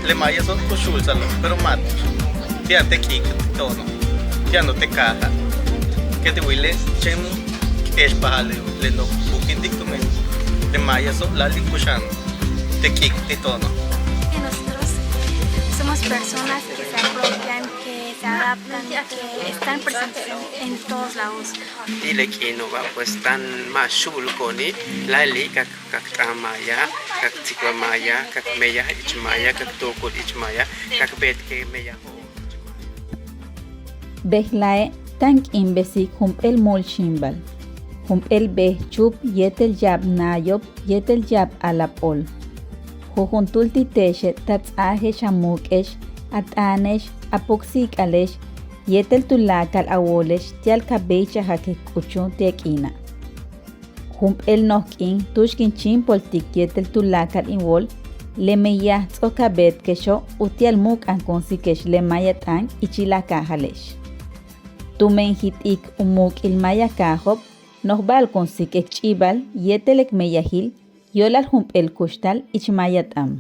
le maya son kushul salo, pero mat. Ya te kik tono. Ya no te caja. Que te huile chen es pahale le no bukin dicto men. Le maya son la likushan. Te kik te tono. Que nosotros somos personas que se apropian, que se adaptan, que están presentes en todos lados. Y le quiero pues tan más chulo con él, la ley que amaya, que chiquamaya, que meya ichmaya, que toco ichmaya, que bet que meya. Behlae tank imbesi hum el mol shimbal. Hum el beh chup yetel jab nayob yetel jab alapol. Jujuntul titeshe tats ahe shamukesh atanesh apoxik alesh yetel tulakal awolesh tial kabecha hake kuchun tekina. Hum el nokin tushkin chin poltik yetel tulakal inwol le meyah tzokabet kesho utial muk ankonsikesh le mayatan ichilaka halesh. Tumen hitik umuk ilmaya kajob nohbal konsikek chibal yetelek meyahil yolal hum el kushtal ichmayatam.